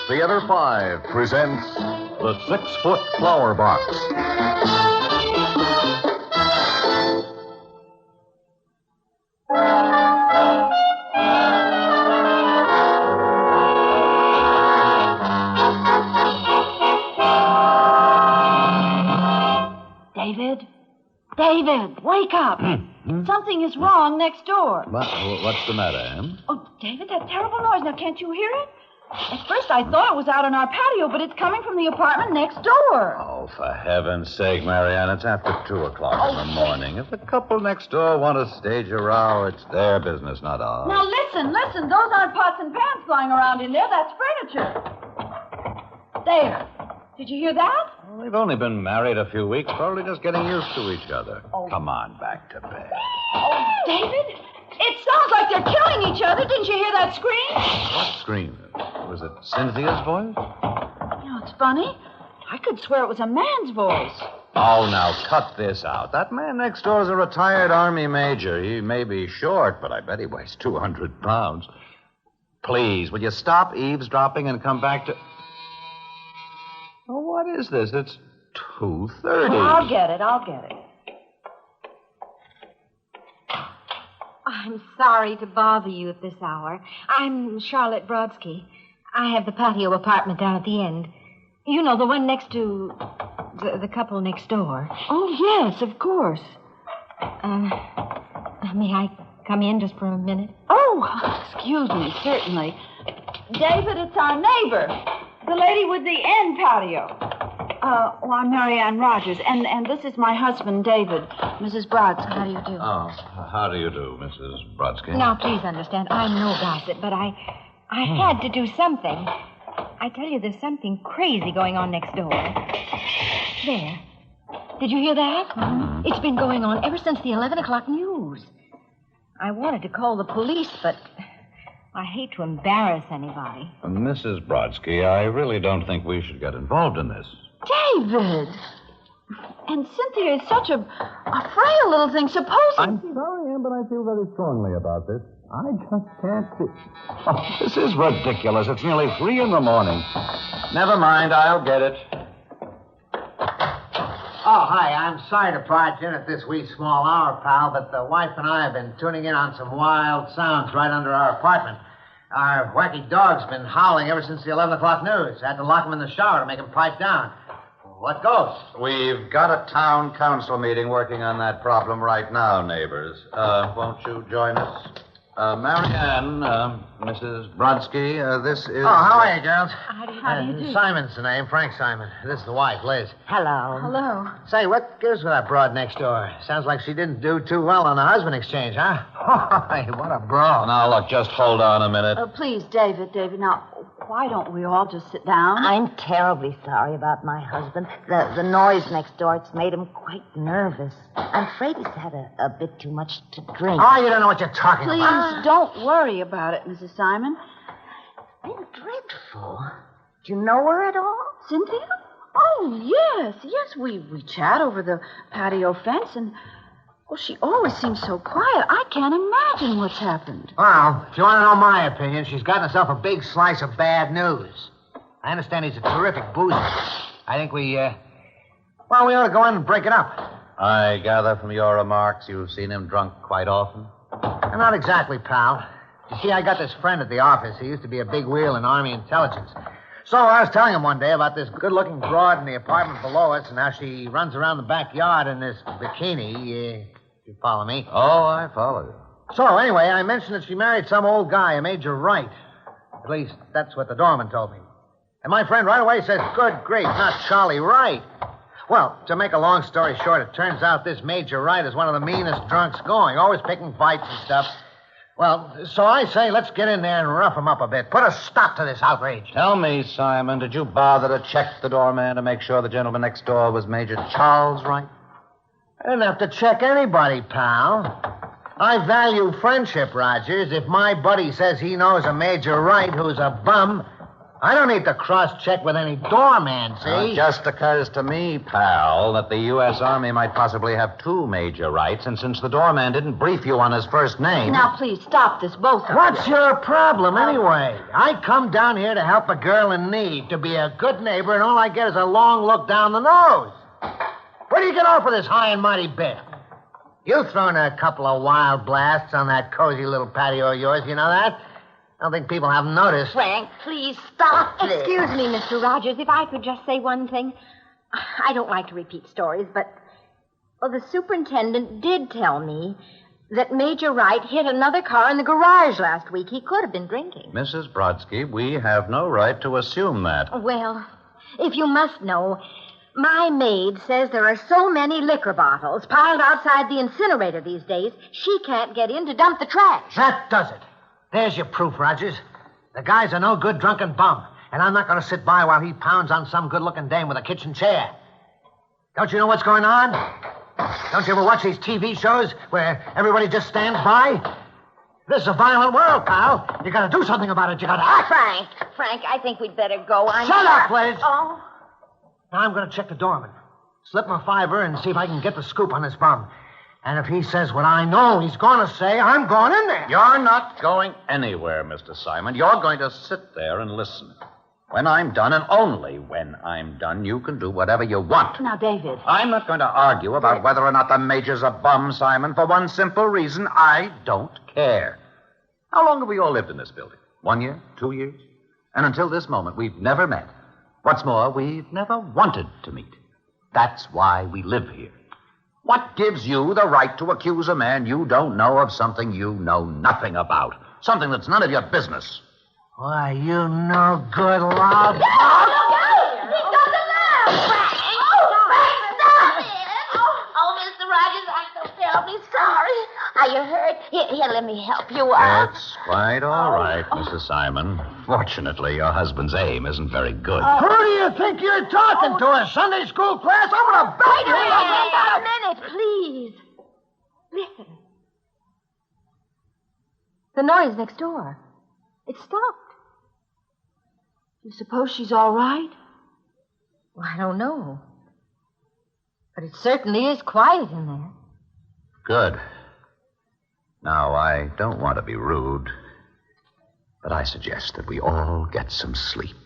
Theater 5 presents The 6-Foot Flower Box. David, wake up. Something is wrong next door. What's the matter, Em? Oh, David, that terrible noise. Now, can't you hear it? At first, I thought it was out on our patio, but it's coming from the apartment next door. Oh, for heaven's sake, Marianne, it's after 2 o'clock in the morning. If the couple next door want to stage a row, it's their business, not ours. Now, listen. Those aren't pots and pans flying around in there. That's furniture. There. Did you hear that? Well, they've only been married a few weeks, probably just getting used to each other. Oh. Come on, back to bed. Oh, David, it sounds like they're killing each other. Didn't you hear that scream? What scream? Was it Cynthia's voice? You know, it's funny. I could swear it was a man's voice. Oh, now, cut this out. That man next door is a retired Army major. He may be short, but I bet he weighs 200 pounds. Please, will you stop eavesdropping and come back to... Oh, what is this? It's 2:30. Oh, I'll get it. I'm sorry to bother you at this hour. I'm Charlotte Brodsky. I have the patio apartment down at the end. You know, the one next to the couple next door. Oh, yes, of course. May I come in just for a minute? Oh, excuse me, certainly. David, it's our neighbor. The lady with the end patio. I'm Marianne Rogers, and this is my husband, David. Mrs. Brodsky, how do you do? Oh, how do you do, Mrs. Brodsky? Now, please understand, I'm no gossip, but I had to do something. I tell you, there's something crazy going on next door. There. Did you hear that? Mm-hmm. It's been going on ever since the 11 o'clock news. I wanted to call the police, but... I hate to embarrass anybody. Mrs. Brodsky, I really don't think we should get involved in this. David! And Cynthia is such a frail little thing. Supposing... I'm sorry, Em, but I feel very strongly about this. I just can't see... Oh, this is ridiculous. It's nearly 3 in the morning. Never mind, I'll get it. Oh, hi. I'm sorry to barge in at this wee small hour, pal, but the wife and I have been tuning in on some wild sounds right under our apartment. Our wacky dog's been howling ever since the 11 o'clock news. Had to lock him in the shower to make him pipe down. What goes? We've got a town council meeting working on that problem right now, neighbors. Won't you join us? Marianne, Mrs. Brodsky, this is... Oh, how are you, girls? How do you do? Simon's the name, Frank Simon. This is the wife, Liz. Hello. Say, what gives with that broad next door? Sounds like she didn't do too well on the husband exchange, huh? Hey, what a brawl. Now, look, just hold on a minute. Please, David, now, why don't we all just sit down? I'm terribly sorry about my husband. The noise next door, it's made him quite nervous. I'm afraid he's had a bit too much to drink. Oh, you don't know what you're talking Please, about. don't worry about it, Mrs. Simon. It's been dreadful. Do you know her at all? Cynthia? Oh, yes, we chat over the patio fence, and, well, she always seems so quiet. I can't imagine what's happened. Well, if you want to know my opinion, she's gotten herself a big slice of bad news. I understand he's a terrific boozer. I think we ought to go in and break it up. I gather from your remarks you've seen him drunk quite often. Not exactly, pal. You see, I got this friend at the office. He used to be a big wheel in Army intelligence. So I was telling him one day about this good-looking broad in the apartment below us and how she runs around the backyard in this bikini. You follow me? Oh, I follow you. So, anyway, I mentioned that she married some old guy, a Major Wright. At least, that's what the doorman told me. And my friend right away says, good grief, not Charlie Wright. Well, to make a long story short, it turns out this Major Wright is one of the meanest drunks going, always picking fights and stuff. Well, so I say let's get in there and rough him up a bit. Put a stop to this outrage. Tell me, Simon, did you bother to check the doorman to make sure the gentleman next door was Major Charles Wright? I didn't have to check anybody, pal. I value friendship, Rogers. If my buddy says he knows a Major Wright who's a bum, I don't need to cross-check with any doorman, see? It just occurs to me, pal, that the U.S. Army might possibly have two major rights, and since the doorman didn't brief you on his first name... Now, please, stop this, both of you. What's your problem, anyway? I come down here to help a girl in need, to be a good neighbor, and all I get is a long look down the nose. Where do you get off with this high and mighty bit? You've thrown a couple of wild blasts on that cozy little patio of yours, you know that? I don't think people have noticed. Frank, please stop this. Excuse me, Mr. Rogers, if I could just say one thing. I don't like to repeat stories, but, well, the superintendent did tell me that Major Wright hit another car in the garage last week. He could have been drinking. Mrs. Brodsky, we have no right to assume that. Well, if you must know, my maid says there are so many liquor bottles piled outside the incinerator these days, she can't get in to dump the trash. That does it. There's your proof, Rogers. The guy's a no-good drunken bum, and I'm not going to sit by while he pounds on some good-looking dame with a kitchen chair. Don't you know what's going on? Don't you ever watch these TV shows where everybody just stands by? This is a violent world, pal. You got to do something about it. You got to act. Frank, I think we'd better go. Shut up, Liz. Oh. Now I'm going to check the doorman. Slip him a $5 and see if I can get the scoop on this bum. And if he says what I know he's going to say, I'm going in there. You're not going anywhere, Mr. Simon. You're going to sit there and listen. When I'm done, and only when I'm done, you can do whatever you want. Now, David. I'm not going to argue about whether or not the Major's a bum, Simon, for one simple reason. I don't care. How long have we all lived in this building? 1 year? 2 years? And until this moment, we've never met. What's more, we've never wanted to meet. That's why we live here. What gives you the right to accuse a man you don't know of something you know nothing about? Something that's none of your business. Why, you no good loud. He's got the laugh, Frank. Frank, stop it. Oh, Mr. Rogers, I'm so terribly sorry. Are you hurt? Here, let me help you up. It's quite all right, Mrs. Simon. Fortunately, your husband's aim isn't very good. Who do you think you're talking to? A Sunday school class? I'm going to bite you. Wait a minute, please. Listen. The noise next door. It stopped. You suppose she's all right? Well, I don't know. But it certainly is quiet in there. Good. Now, I don't want to be rude, but I suggest that we all get some sleep.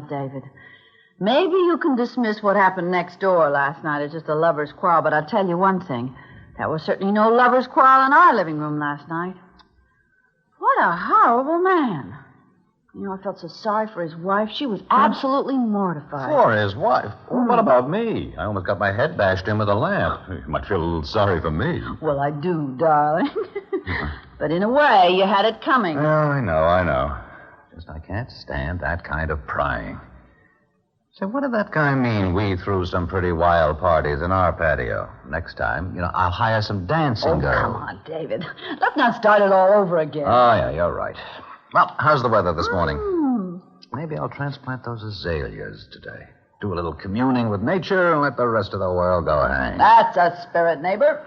David. Maybe you can dismiss what happened next door last night as just a lover's quarrel, but I'll tell you one thing. There was certainly no lover's quarrel in our living room last night. What a horrible man. You know, I felt so sorry for his wife. She was absolutely mortified. For his wife? Well, what about me? I almost got my head bashed in with a lamp. You might feel a little sorry for me. Well, I do, darling. But in a way, you had it coming. Oh, I know. Just I can't stand that kind of prying. Say, what did that guy mean? We threw some pretty wild parties in our patio. Next time, I'll hire some dancing girls. Come on, David. Let's not start it all over again. Oh, yeah, you're right. Well, how's the weather this morning? Maybe I'll transplant those azaleas today. Do a little communing with nature and let the rest of the world go hang. That's a spirit, neighbor.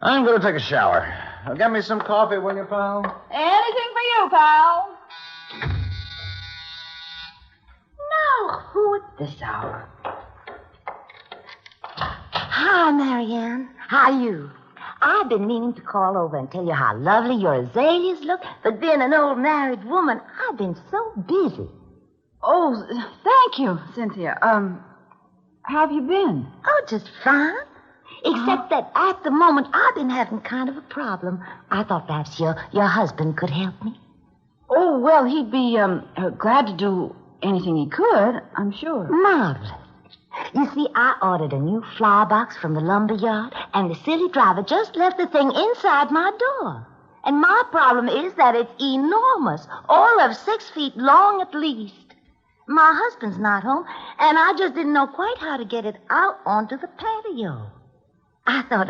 I'm going to take a shower. Get me some coffee, will you, pal? Anything for you, pal. Now, who at this hour? Hi, Marianne. How are you? I've been meaning to call over and tell you how lovely your azaleas look, but being an old married woman, I've been so busy. Oh, thank you, Cynthia. How have you been? Oh, just fine. Except that at the moment, I've been having kind of a problem. I thought perhaps your husband could help me. Oh, well, he'd be glad to do anything he could, I'm sure. Marvelous. You see, I ordered a new FlowerBox from the lumber yard, and the silly driver just left the thing inside my door. And my problem is that it's enormous, all of 6 feet long at least. My husband's not home, and I just didn't know quite how to get it out onto the patio. I thought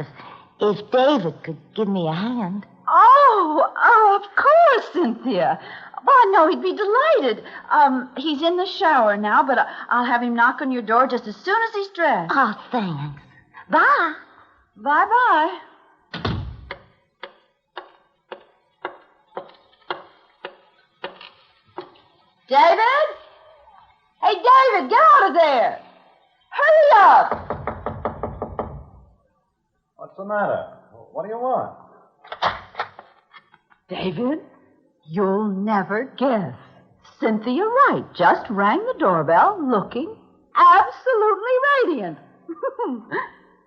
if David could give me a hand. Oh, of course, Cynthia. Well, I know he'd be delighted. He's in the shower now, but I'll have him knock on your door just as soon as he's dressed. Oh, thanks. Bye. Bye-bye. David? Hey, David, get out of there. Hurry up. What's the matter? What do you want? David, you'll never guess. Cynthia Wright just rang the doorbell looking absolutely radiant.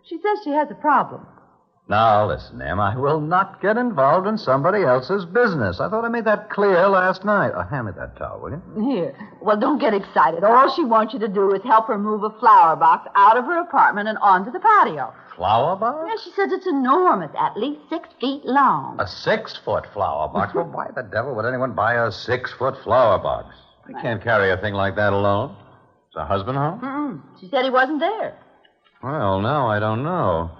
She says she has a problem. Now, listen, Em, I will not get involved in somebody else's business. I thought I made that clear last night. Hand me that towel, will you? Here. Well, don't get excited. All she wants you to do is help her move a flower box out of her apartment and onto the patio. Flower box? Yeah, she says it's enormous, at least 6 feet long. A 6-foot flower box? Well, why the devil would anyone buy a 6-foot flower box? I can't carry a thing like that alone. Is her husband home? Mm-mm. She said he wasn't there. Well, now I don't know.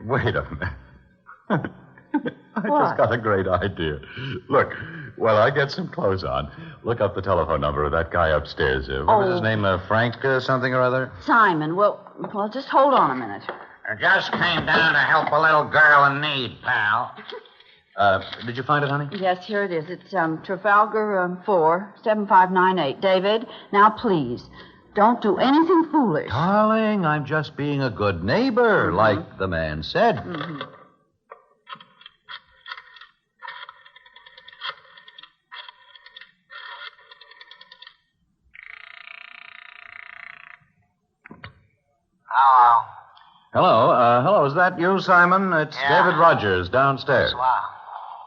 Wait a minute. I just got a great idea. Look, while I get some clothes on, look up the telephone number of that guy upstairs. What was his name? Frank something or other? Simon. Well, just hold on a minute. I just came down to help a little girl in need, pal. Did you find it, honey? Yes, here it is. It's Trafalgar 4, 7598. David, now please, don't do anything foolish. Darling, I'm just being a good neighbor, like the man said. Mm-hmm. Hello. Hello. Is that you, Simon? It's David Rogers downstairs. Wow.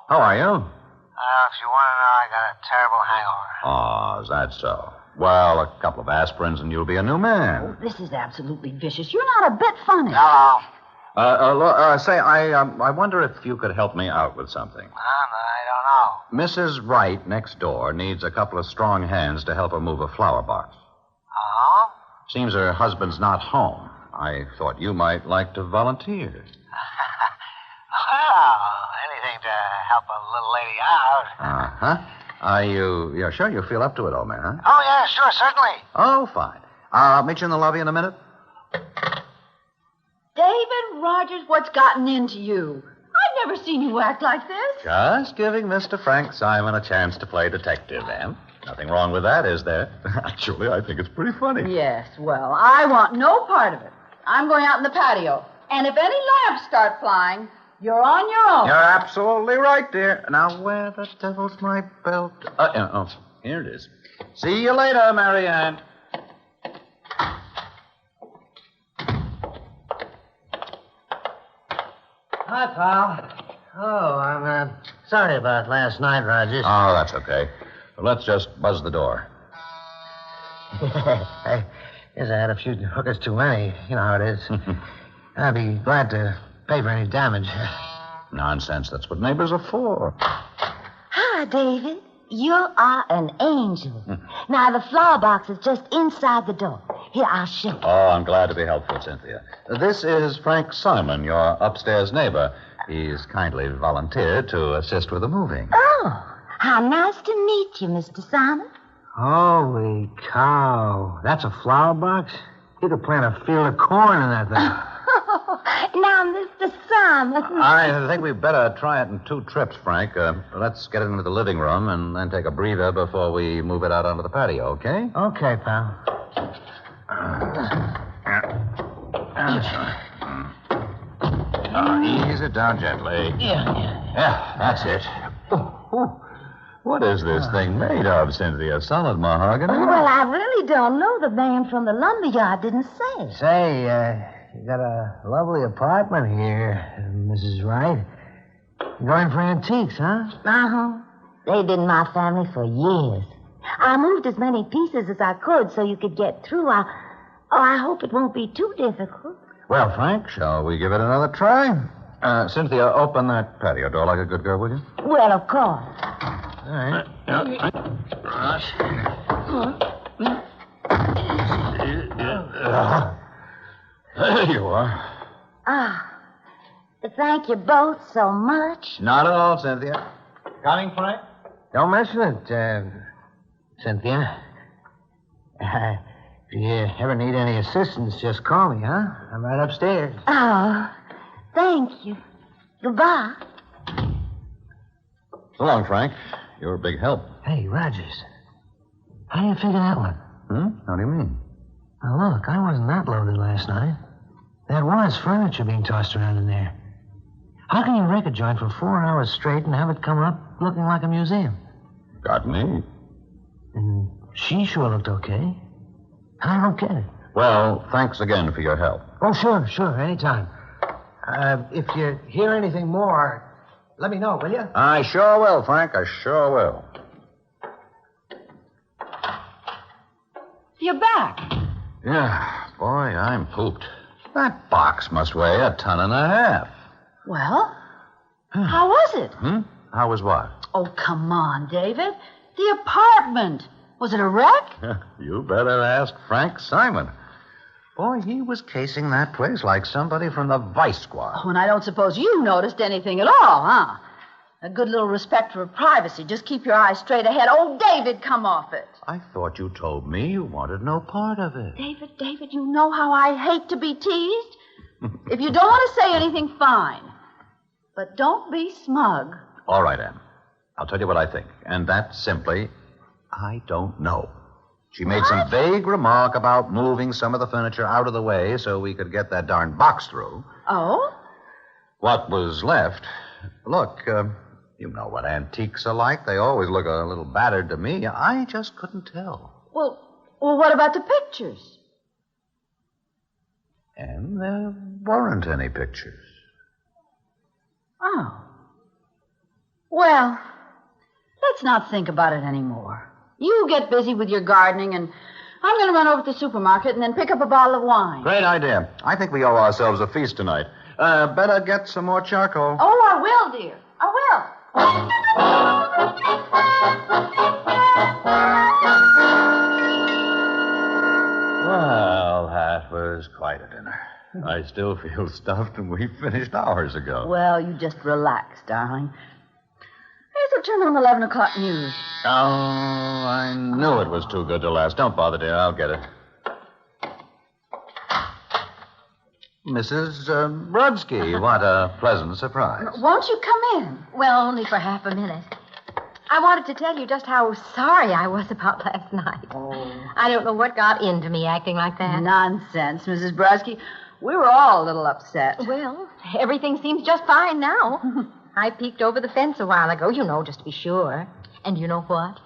How are you? If you want to know, I got a terrible hangover. Oh, is that so? Well, a couple of aspirins and you'll be a new man. Oh, this is absolutely vicious. You're not a bit funny. Hello. I wonder if you could help me out with something. I don't know. Mrs. Wright next door needs a couple of strong hands to help her move a flower box. Oh? Seems her husband's not home. I thought you might like to volunteer. Well, anything to help a little lady out. Uh-huh. Are you sure you feel up to it, old man, huh? Oh, yeah, sure, certainly. Oh, fine. I'll meet you in the lobby in a minute. David Rogers, what's gotten into you? I've never seen you act like this. Just giving Mr. Frank Simon a chance to play detective, Em. Nothing wrong with that, is there? Actually, I think it's pretty funny. Yes, well, I want no part of it. I'm going out in the patio. And if any lamps start flying, you're on your own. You're absolutely right, dear. Now, where the devil's my belt? Here it is. See you later, Marianne. Hi, pal. Oh, I'm sorry about last night, Rogers. Oh, that's okay. Let's just buzz the door. I guess I had a few hookers too many. You know how it is. I'd be glad to pay for any damage. Nonsense. That's what neighbors are for. Hi, David. You are an angel. Now, the flower box is just inside the door. Here, I'll show you. Oh, I'm glad to be helpful, Cynthia. This is Frank Simon, your upstairs neighbor. He's kindly volunteered to assist with the moving. Oh, how nice to meet you, Mr. Simon. Holy cow. That's a flower box? You could plant a field of corn in that thing. Now, Mr. Simon. I think we'd better try it in 2 trips, Frank. Let's get it into the living room and then take a breather before we move it out onto the patio, okay? Okay, pal. Ease it down gently. Yeah, that's it. What is this thing made of, Cynthia? Solid mahogany? Well, I really don't know. The man from the lumberyard didn't say. Say, you got a lovely apartment here, Mrs. Wright. You're going for antiques, huh? Uh-huh. They've been in my family for years. I moved as many pieces as I could so you could get through. I hope it won't be too difficult. Well, Frank, shall we give it another try? Cynthia, open that patio door like a good girl, will you? Well, of course. All right. There you are. Thank you both so much. Not at all, Cynthia. Coming, Frank? Don't mention it, Cynthia. If you ever need any assistance, just call me, huh? I'm right upstairs. Oh, thank you. Goodbye. So long, Frank. You're a big help. Hey, Rogers. How do you figure that one? How do you mean? Now, look, I wasn't that loaded last night. There was furniture being tossed around in there. How can you wreck a joint for 4 hours straight and have it come up looking like a museum? Got me. And she sure looked okay. I don't get it. Well, thanks again for your help. Oh, sure, anytime. If you hear anything more, let me know, will you? I sure will, Frank. I sure will. You're back. Yeah, boy, I'm pooped. That box must weigh 1.5 tons. Well, how was it? How was what? Oh, come on, David. The apartment. Was it a wreck? You better ask Frank Simon. Boy, he was casing that place like somebody from the Vice Squad. Oh, and I don't suppose you noticed anything at all, huh? A good little respect for privacy. Just keep your eyes straight ahead. Oh, David, come off it. I thought you told me you wanted no part of it. David, you know how I hate to be teased. If you don't want to say anything, fine. But don't be smug. All right, Em. I'll tell you what I think. And that's simply, I don't know. She made some vague remark about moving some of the furniture out of the way so we could get that darn box through. Oh? What was left... Look, you know what antiques are like. They always look a little battered to me. I just couldn't tell. Well, what about the pictures? And there weren't any pictures. Oh. Well, let's not think about it anymore. You get busy with your gardening, and I'm going to run over to the supermarket and then pick up a bottle of wine. Great idea. I think we owe ourselves a feast tonight. Better get some more charcoal. Oh, I will, dear. I will. Well, that was quite a dinner. I still feel stuffed, and we finished hours ago. Well, you just relax, darling. I'll turn on the 11 o'clock news. Oh, I knew it was too good to last. Don't bother, dear. I'll get it. Mrs. Brodsky, what a pleasant surprise. Won't you come in? Well, only for half a minute. I wanted to tell you just how sorry I was about last night. Oh. I don't know what got into me acting like that. Nonsense, Mrs. Brodsky. We were all a little upset. Well, everything seems just fine now. I peeked over the fence a while ago, just to be sure. And you know what?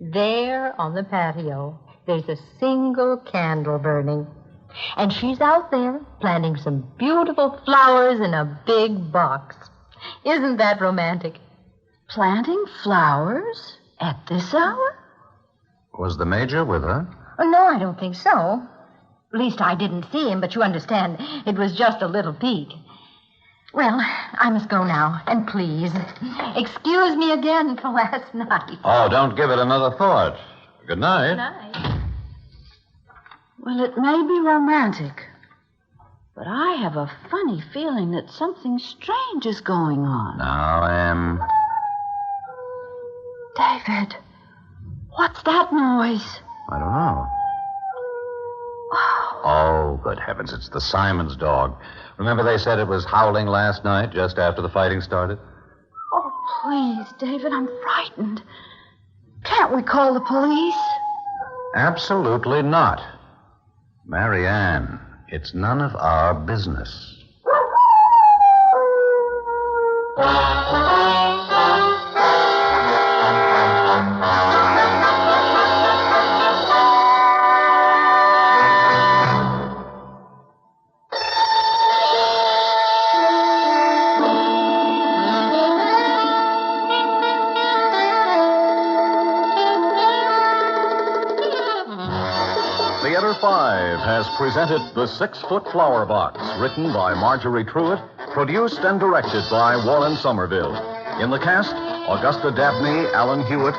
There on the patio, there's a single candle burning. And she's out there planting some beautiful flowers in a big box. Isn't that romantic? Planting flowers at this hour? Was the Major with her? Oh, no, I don't think so. At least I didn't see him, but you understand, it was just a little peek. Well, I must go now. And please, excuse me again for last night. Oh, don't give it another thought. Good night. Good night. Well, it may be romantic, but I have a funny feeling that something strange is going on. Now, Em. David, what's that noise? I don't know. Oh, good heavens, it's the Simons dog. Remember they said it was howling last night, just after the fighting started? Oh, please, David, I'm frightened. Can't we call the police? Absolutely not. Marianne, it's none of our business. Theater 5 has presented The 6-Foot Flower Box, written by Marjorie Truitt, produced and directed by Warren Somerville. In the cast, Augusta Dabney, Alan Hewitt,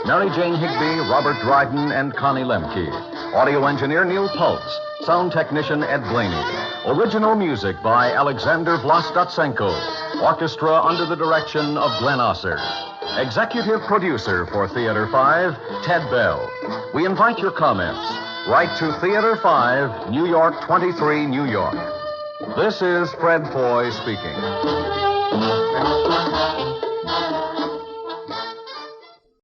Mary Jane Higby, Robert Dryden, and Connie Lemke. Audio engineer Neil Pultz. Sound technician Ed Blaney. Original music by Alexander Vlastotsenko. Orchestra under the direction of Glenn Osser. Executive producer for Theater 5, Ted Bell. We invite your comments. Write to Theater 5, New York 23, New York. This is Fred Foy speaking.